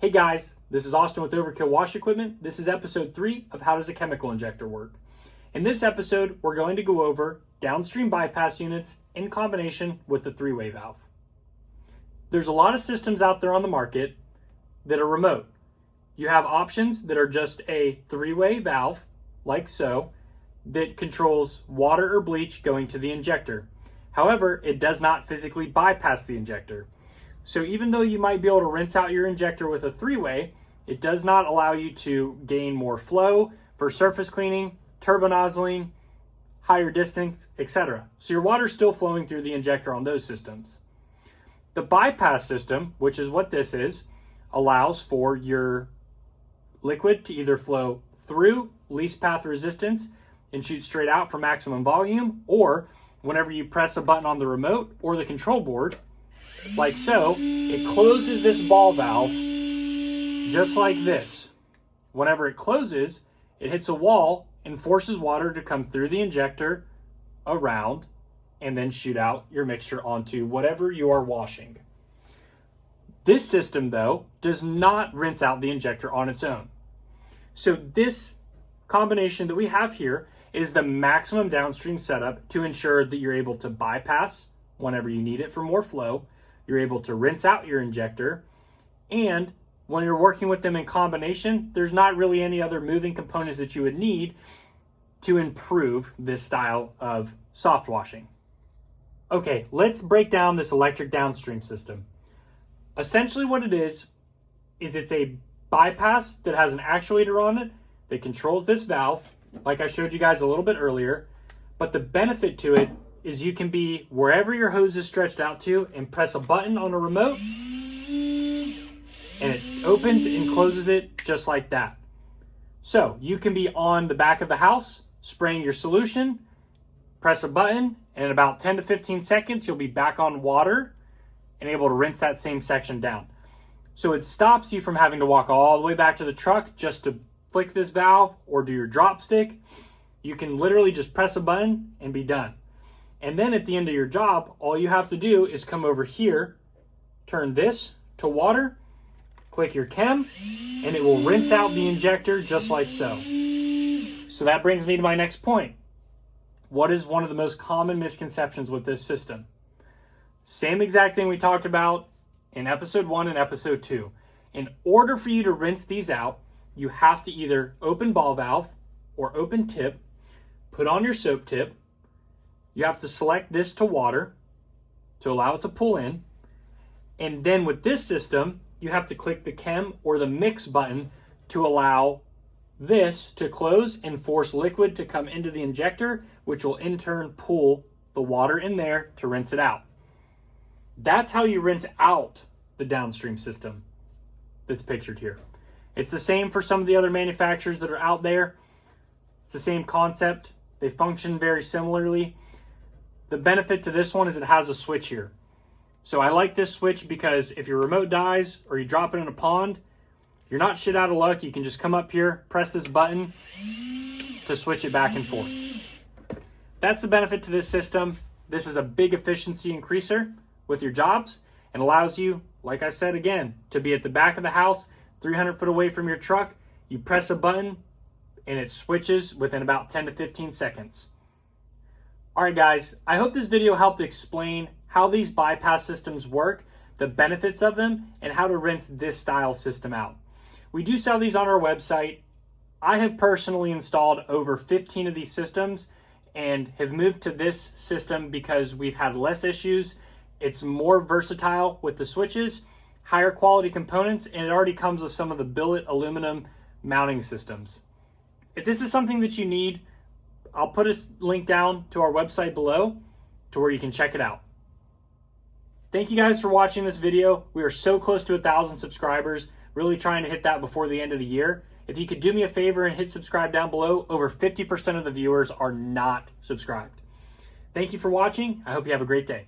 Hey guys, this is Austin with Overkill Wash Equipment. This is episode 3 of How Does a Chemical Injector Work? In this episode, we're going to go over downstream bypass units in combination with the three-way valve. There's a lot of systems out there on the market that are remote. You have options that are just a three-way valve, like so, that controls water or bleach going to the injector. However, it does not physically bypass the injector. So even though you might be able to rinse out your injector with a three-way, it does not allow you to gain more flow for surface cleaning, turbo nozzling, higher distance, etc. So your water's still flowing through the injector on those systems. The bypass system, which is what this is, allows for your liquid to either flow through least path resistance and shoot straight out for maximum volume, or whenever you press a button on the remote or the control board, like so, it closes this ball valve just like this. Whenever it closes, it hits a wall and forces water to come through the injector, around, and then shoot out your mixture onto whatever you are washing. This system, though, does not rinse out the injector on its own. So this combination that we have here is the maximum downstream setup to ensure that you're able to bypass whenever you need it for more flow. You're able to rinse out your injector, and when you're working with them in combination, there's not really any other moving components that you would need to improve this style of soft washing. Okay, let's break down this electric downstream system. Essentially what it is it's a bypass that has an actuator on it that controls this valve, like I showed you guys a little bit earlier, but the benefit to it is you can be wherever your hose is stretched out to and press a button on a remote and it opens and closes it just like that. So you can be on the back of the house spraying your solution, press a button, and in about 10 to 15 seconds you'll be back on water and able to rinse that same section down. So it stops you from having to walk all the way back to the truck just to flick this valve or do your drop stick. You can literally just press a button and be done. And then at the end of your job, all you have to do is come over here, turn this to water, click your chem, and it will rinse out the injector just like so. So that brings me to my next point. What is one of the most common misconceptions with this system? Same exact thing we talked about in episode 1 and episode 2. In order for you to rinse these out, you have to either open ball valve or open tip, put on your soap tip. You have to select this to water to allow it to pull in. And then with this system, you have to click the chem or the mix button to allow this to close and force liquid to come into the injector, which will in turn pull the water in there to rinse it out. That's how you rinse out the downstream system that's pictured here. It's the same for some of the other manufacturers that are out there. It's the same concept. They function very similarly. The benefit to this one is it has a switch here. So I like this switch because if your remote dies or you drop it in a pond, you're not shit out of luck. You can just come up here, press this button to switch it back and forth. That's the benefit to this system. This is a big efficiency increaser with your jobs and allows you, like I said again, to be at the back of the house, 300 foot away from your truck. You press a button and it switches within about 10 to 15 seconds. All right, guys, I hope this video helped explain how these bypass systems work, the benefits of them, and how to rinse this style system out. We do sell these on our website. I have personally installed over 15 of these systems and have moved to this system because we've had less issues. It's more versatile with the switches, higher quality components, and it already comes with some of the billet aluminum mounting systems. If this is something that you need, I'll put a link down to our website below to where you can check it out. Thank you guys for watching this video. We are so close to 1,000 subscribers, really trying to hit that before the end of the year. If you could do me a favor and hit subscribe down below, over 50% of the viewers are not subscribed. Thank you for watching. I hope you have a great day.